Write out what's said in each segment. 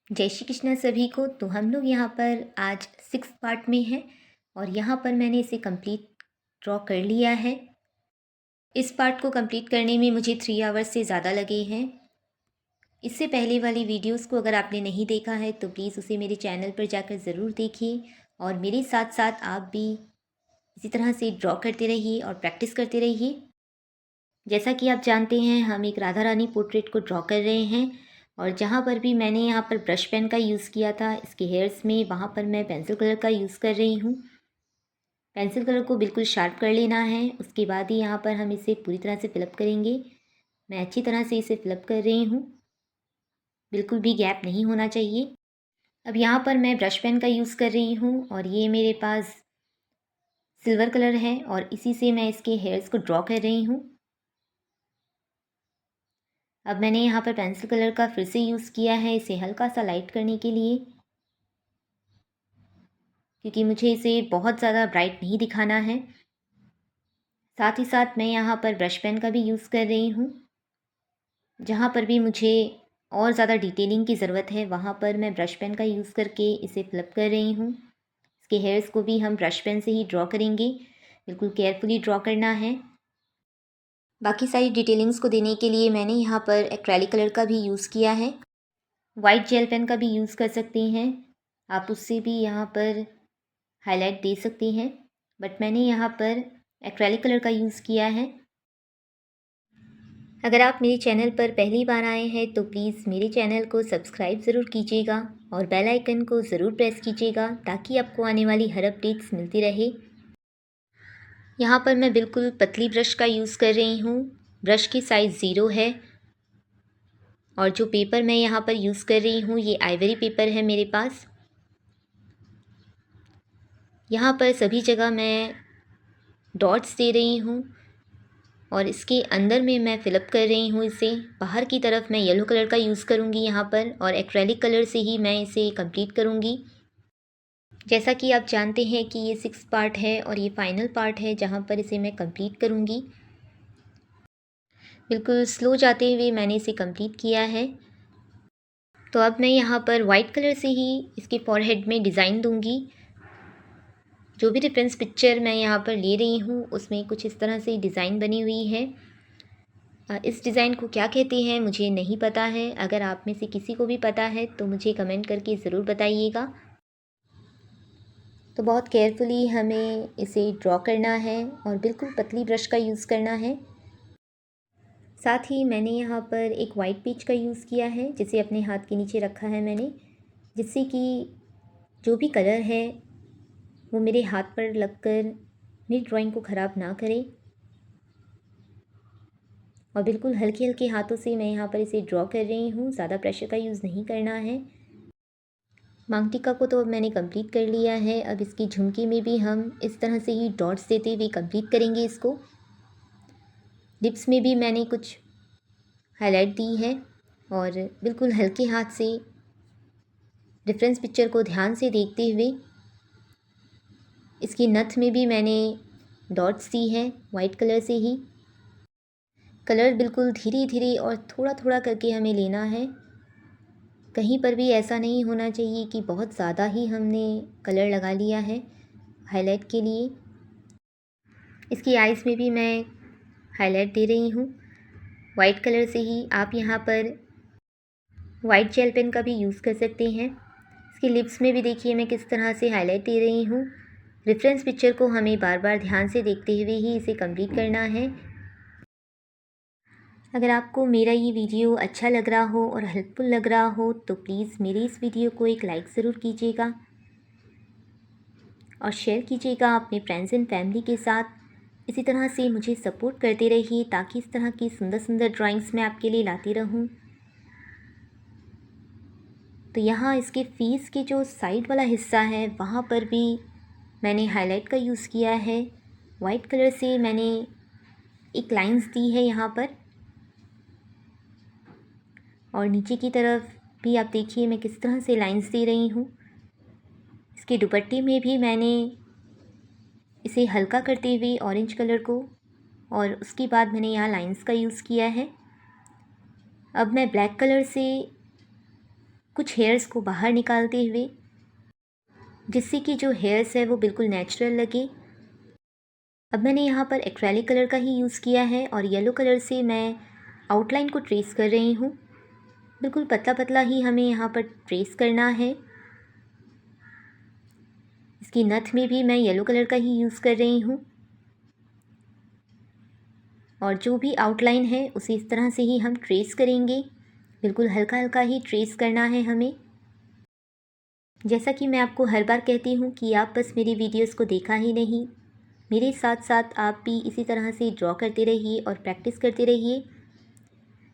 जय श्री कृष्ण सभी को। तो हम लोग यहाँ पर आज 6th पार्ट में हैं और यहाँ पर मैंने इसे कंप्लीट ड्रॉ कर लिया है। इस पार्ट को कंप्लीट करने में मुझे 3 आवर्स से ज़्यादा लगे हैं। इससे पहले वाली वीडियोस को अगर आपने नहीं देखा है तो प्लीज़ उसे मेरे चैनल पर जाकर ज़रूर देखिए और मेरे साथ साथ आप भी इसी तरह से ड्रॉ करते रहिए और प्रैक्टिस करते रहिए। जैसा कि आप जानते हैं हम एक राधा रानी पोर्ट्रेट को ड्रॉ कर रहे हैं और जहाँ पर भी मैंने यहाँ पर ब्रश पेन का यूज़ किया था इसके हेयर्स में, वहाँ पर मैं पेंसिल कलर का यूज़ कर रही हूँ। पेंसिल कलर को बिल्कुल शार्प कर लेना है, उसके बाद ही यहाँ पर हम इसे पूरी तरह से फिलअप करेंगे। मैं अच्छी तरह से इसे फिलअप कर रही हूँ, बिल्कुल भी गैप नहीं होना चाहिए। अब यहाँ पर मैं ब्रश पेन का यूज़ कर रही हूँ और ये मेरे पास सिल्वर कलर है और इसी से मैं इसके हेयर्स को ड्रॉ कर रही हूँ। अब मैंने यहाँ पर पेंसिल कलर का फिर से यूज़ किया है इसे हल्का सा लाइट करने के लिए, क्योंकि मुझे इसे बहुत ज़्यादा ब्राइट नहीं दिखाना है। साथ ही साथ मैं यहाँ पर ब्रश पेन का भी यूज़ कर रही हूँ। जहाँ पर भी मुझे और ज़्यादा डिटेलिंग की ज़रूरत है वहाँ पर मैं ब्रश पेन का यूज़ करके इसे फिलअप कर रही हूँ। इसके हेयर्स को भी हम ब्रश पेन से ही ड्रॉ करेंगे, बिल्कुल केयरफुली ड्रॉ करना है। बाकी सारी डिटेलिंग्स को देने के लिए मैंने यहाँ पर एक्रेलिक कलर का भी यूज़ किया है। वाइट जेल पेन का भी यूज़ कर सकते हैं आप, उससे भी यहाँ पर हाईलाइट दे सकते हैं, बट मैंने यहाँ पर एक्रेलिक कलर का यूज़ किया है। अगर आप मेरे चैनल पर पहली बार आए हैं तो प्लीज़ मेरे चैनल को सब्सक्राइब ज़रूर कीजिएगा और बेल आइकन को ज़रूर प्रेस कीजिएगा ताकि आपको आने वाली हर अपडेट्स मिलती रहे। यहाँ पर मैं बिल्कुल पतली ब्रश का यूज़ कर रही हूँ। ब्रश की साइज़ 0 है और जो पेपर मैं यहाँ पर यूज़ कर रही हूँ ये आइवरी पेपर है मेरे पास। यहाँ पर सभी जगह मैं डॉट्स दे रही हूँ और इसके अंदर में मैं फ़िलअप कर रही हूँ इसे। बाहर की तरफ मैं येलो कलर का यूज़ करूँगी यहाँ पर और एक्रेलिक कलर से ही मैं इसे कंप्लीट करूँगी। जैसा कि आप जानते हैं कि ये 6 पार्ट है और ये फाइनल पार्ट है जहाँ पर इसे मैं कंप्लीट करूँगी। बिल्कुल स्लो जाते हुए मैंने इसे कंप्लीट किया है। तो अब मैं यहाँ पर वाइट कलर से ही इसके फॉरहेड में डिज़ाइन दूँगी। जो भी रेफरेंस पिक्चर मैं यहाँ पर ले रही हूँ उसमें कुछ इस तरह से डिज़ाइन बनी हुई है। इस डिज़ाइन को क्या कहते हैं मुझे नहीं पता है। अगर आप में से किसी को भी पता है तो मुझे कमेंट करके ज़रूर बताइएगा। तो बहुत केयरफुली हमें इसे ड्रॉ करना है और बिल्कुल पतली ब्रश का यूज़ करना है। साथ ही मैंने यहाँ पर एक वाइट पेज का यूज़ किया है जिसे अपने हाथ के नीचे रखा है मैंने, जिससे कि जो भी कलर है वो मेरे हाथ पर लगकर मेरी ड्राइंग को ख़राब ना करे। और बिल्कुल हल्के हल्के हाथों से मैं यहाँ पर इसे ड्रॉ कर रही हूँ, ज़्यादा प्रेशर का यूज़ नहीं करना है। मांग टीका को तो अब मैंने कंप्लीट कर लिया है। अब इसकी झुमकी में भी हम इस तरह से ही डॉट्स देते हुए कंप्लीट करेंगे इसको। लिप्स में भी मैंने कुछ हाईलाइट दी है और बिल्कुल हल्के हाथ से रेफरेंस पिक्चर को ध्यान से देखते हुए इसकी नथ में भी मैंने डॉट्स दी है वाइट कलर से ही। कलर बिल्कुल धीरे धीरे और थोड़ा थोड़ा करके हमें लेना है। कहीं पर भी ऐसा नहीं होना चाहिए कि बहुत ज़्यादा ही हमने कलर लगा लिया है हाईलाइट के लिए। इसकी आइज़ में भी मैं हाईलाइट दे रही हूँ वाइट कलर से ही। आप यहाँ पर वाइट जेल पेन का भी यूज़ कर सकते हैं। इसके लिप्स में भी देखिए मैं किस तरह से हाईलाइट दे रही हूँ। रेफरेंस पिक्चर को हमें बार बार ध्यान से देखते हुए ही इसे कंप्लीट करना है। अगर आपको मेरा ये वीडियो अच्छा लग रहा हो और हेल्पफुल लग रहा हो तो प्लीज़ मेरे इस वीडियो को एक लाइक ज़रूर कीजिएगा और शेयर कीजिएगा अपने फ्रेंड्स एंड फैमिली के साथ। इसी तरह से मुझे सपोर्ट करते रहिए ताकि इस तरह की सुंदर सुंदर ड्राइंग्स मैं आपके लिए लाती रहूं। तो यहाँ इसके फेस के जो साइड वाला हिस्सा है वहाँ पर भी मैंने हाईलाइट का यूज़ किया है। वाइट कलर से मैंने एक लाइंस दी है यहाँ पर और नीचे की तरफ भी आप देखिए मैं किस तरह से लाइंस दे रही हूँ। इसके दुपट्टे में भी मैंने इसे हल्का करते हुए ऑरेंज कलर को और उसके बाद मैंने यहाँ लाइंस का यूज़ किया है। अब मैं ब्लैक कलर से कुछ हेयर्स को बाहर निकालते हुए, जिससे कि जो हेयर्स है वो बिल्कुल नेचुरल लगे। अब मैंने यहाँ पर एक्रेलिक कलर का ही यूज़ किया है और येलो कलर से मैं आउटलाइन को ट्रेस कर रही हूँ। बिल्कुल पतला पतला ही हमें यहाँ पर ट्रेस करना है। इसकी नथ में भी मैं येलो कलर का ही यूज़ कर रही हूँ और जो भी आउटलाइन है उसे इस तरह से ही हम ट्रेस करेंगे। बिल्कुल हल्का हल्का ही ट्रेस करना है हमें। जैसा कि मैं आपको हर बार कहती हूँ कि आप बस मेरी वीडियोस को देखा ही नहीं, मेरे साथ साथ आप भी इसी तरह से ड्रॉ करते रहिए और प्रैक्टिस करते रहिए।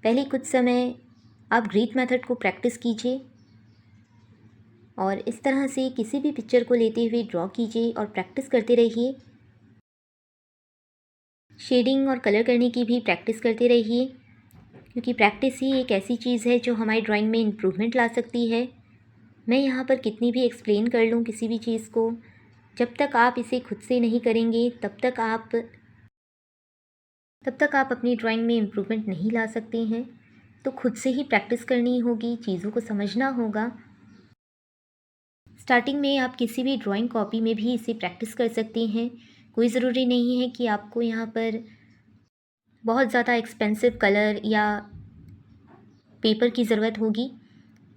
पहले कुछ समय आप ग्रीड मेथड को प्रैक्टिस कीजिए और इस तरह से किसी भी पिक्चर को लेते हुए ड्रॉ कीजिए और प्रैक्टिस करते रहिए। शेडिंग और कलर करने की भी प्रैक्टिस करते रहिए, क्योंकि प्रैक्टिस ही एक ऐसी चीज़ है जो हमारी ड्राइंग में इम्प्रूवमेंट ला सकती है। मैं यहाँ पर कितनी भी एक्सप्लेन कर लूँ किसी भी चीज़ को, जब तक आप इसे खुद से नहीं करेंगे तब तक आप अपनी ड्राइंग में इम्प्रूवमेंट नहीं ला सकते हैं। तो खुद से ही प्रैक्टिस करनी होगी, चीज़ों को समझना होगा। स्टार्टिंग में आप किसी भी ड्राइंग कॉपी में भी इसे प्रैक्टिस कर सकते हैं। कोई ज़रूरी नहीं है कि आपको यहाँ पर बहुत ज़्यादा एक्सपेंसिव कलर या पेपर की ज़रूरत होगी।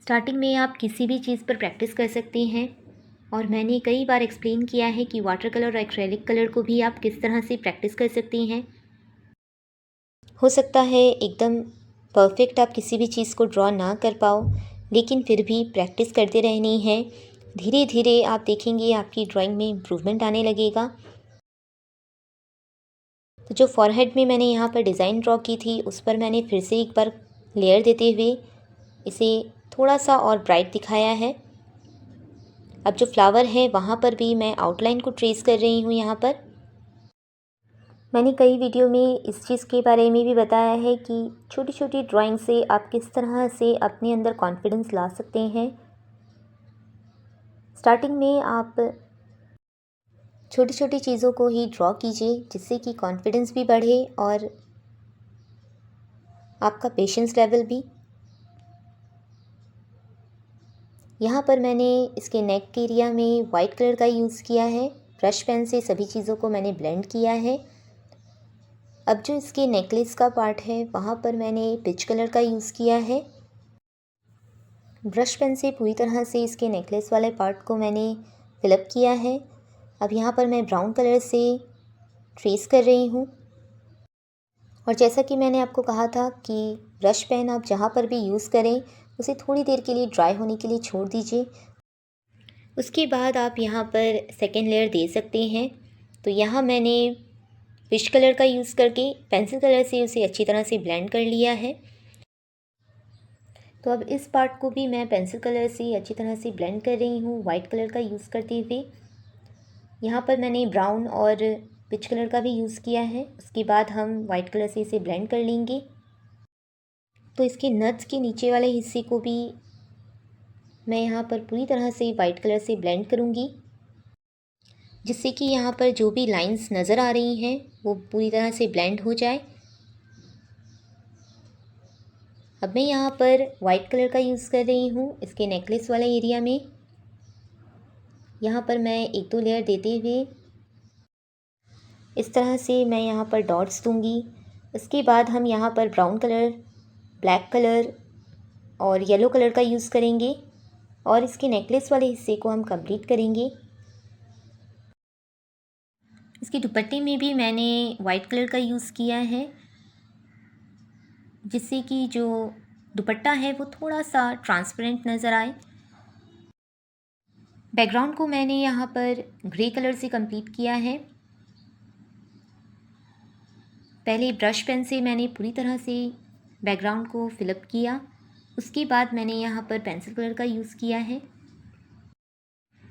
स्टार्टिंग में आप किसी भी चीज़ पर प्रैक्टिस कर सकते हैं और मैंने कई बार एक्सप्लेन किया है कि वाटर कलर और एक्रेलिक कलर को भी आप किस तरह से प्रैक्टिस कर सकते हैं। हो सकता है एकदम परफेक्ट आप किसी भी चीज़ को ड्रॉ ना कर पाओ, लेकिन फिर भी प्रैक्टिस करते रहनी है। धीरे धीरे आप देखेंगे आपकी ड्राइंग में इम्प्रूवमेंट आने लगेगा। तो जो फॉरहेड में मैंने यहाँ पर डिज़ाइन ड्रॉ की थी उस पर मैंने फिर से एक बार लेयर देते हुए इसे थोड़ा सा और ब्राइट दिखाया है। अब जो फ्लावर है वहाँ पर भी मैं आउटलाइन को ट्रेस कर रही हूँ। यहाँ पर मैंने कई वीडियो में इस चीज़ के बारे में भी बताया है कि छोटी छोटी ड्राइंग से आप किस तरह से अपने अंदर कॉन्फिडेंस ला सकते हैं। स्टार्टिंग में आप छोटी छोटी चीज़ों को ही ड्रॉ कीजिए, जिससे कि कॉन्फिडेंस भी बढ़े और आपका पेशेंस लेवल भी। यहाँ पर मैंने इसके नेक के एरिया में वाइट कलर का यूज़ किया है। ब्रश पेन से सभी चीज़ों को मैंने ब्लेंड किया है। अब जो इसके नेकलेस का पार्ट है वहाँ पर मैंने पिच कलर का यूज़ किया है। ब्रश पेन से पूरी तरह से इसके नेकलेस वाले पार्ट को मैंने फिलअप किया है। अब यहाँ पर मैं ब्राउन कलर से ट्रेस कर रही हूँ और जैसा कि मैंने आपको कहा था कि ब्रश पेन आप जहाँ पर भी यूज़ करें उसे थोड़ी देर के लिए ड्राई होने के लिए छोड़ दीजिए। उसके बाद आप यहाँ पर सेकेंड लेयर दे सकते हैं। तो यहाँ मैंने फिश कलर का यूज़ करके पेंसिल कलर से उसे अच्छी तरह से ब्लेंड कर लिया है। तो अब इस पार्ट को भी मैं पेंसिल कलर से अच्छी तरह से ब्लेंड कर रही हूँ वाइट कलर का यूज़ करते हुए। यहाँ पर मैंने ब्राउन और पिच कलर का भी यूज़ किया है। उसके बाद हम वाइट कलर से इसे ब्लेंड कर लेंगे। तो इसके नट्स के नीचे वाले हिस्से को भी मैं यहाँ पर पूरी तरह से वाइट कलर से ब्लेंड करूँगी, जिससे कि यहाँ पर जो भी लाइंस नज़र आ रही हैं वो पूरी तरह से ब्लेंड हो जाए। अब मैं यहाँ पर वाइट कलर का यूज़ कर रही हूँ इसके नेकलेस वाले एरिया में। यहाँ पर मैं एक दो लेयर देते हुए इस तरह से मैं यहाँ पर डॉट्स दूँगी। इसके बाद हम यहाँ पर ब्राउन कलर, ब्लैक कलर और येलो कलर का यूज़ करेंगे और इसके नेकलेस वाले हिस्से को हम कंप्लीट करेंगे। इसके दुपट्टे में भी मैंने वाइट कलर का यूज़ किया है, जिससे कि जो दुपट्टा है वो थोड़ा सा ट्रांसपेरेंट नज़र आए। बैकग्राउंड को मैंने यहाँ पर ग्रे कलर से कंप्लीट किया है। पहले ब्रश पेन से मैंने पूरी तरह से बैकग्राउंड को फिलअप किया। उसके बाद मैंने यहाँ पर पेंसिल कलर का यूज़ किया है,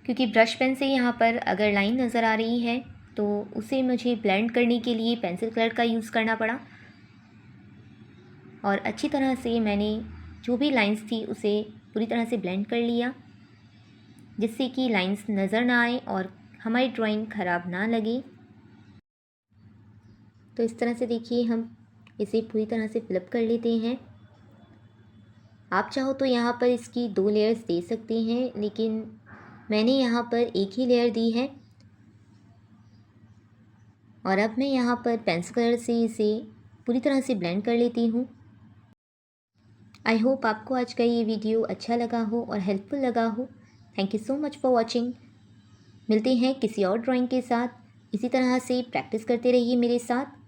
क्योंकि ब्रश पेन से यहाँ पर अगर लाइन नज़र आ रही है तो उसे मुझे ब्लेंड करने के लिए पेंसिल कलर का यूज़ करना पड़ा। और अच्छी तरह से मैंने जो भी लाइंस थी उसे पूरी तरह से ब्लेंड कर लिया, जिससे कि लाइंस नज़र ना आए और हमारी ड्राइंग ख़राब ना लगे। तो इस तरह से देखिए हम इसे पूरी तरह से फिलअप कर लेते हैं। आप चाहो तो यहाँ पर इसकी 2 लेयर्स दे सकते हैं, लेकिन मैंने यहाँ पर एक ही लेयर दी है। और अब मैं यहाँ पर पेंसिल कलर से इसे पूरी तरह से ब्लेंड कर लेती हूँ। आई होप आपको आज का ये वीडियो अच्छा लगा हो और हेल्पफुल लगा हो। Thank you so much for watching. मिलते हैं किसी और ड्राइंग के साथ। इसी तरह से प्रैक्टिस करते रहिए मेरे साथ।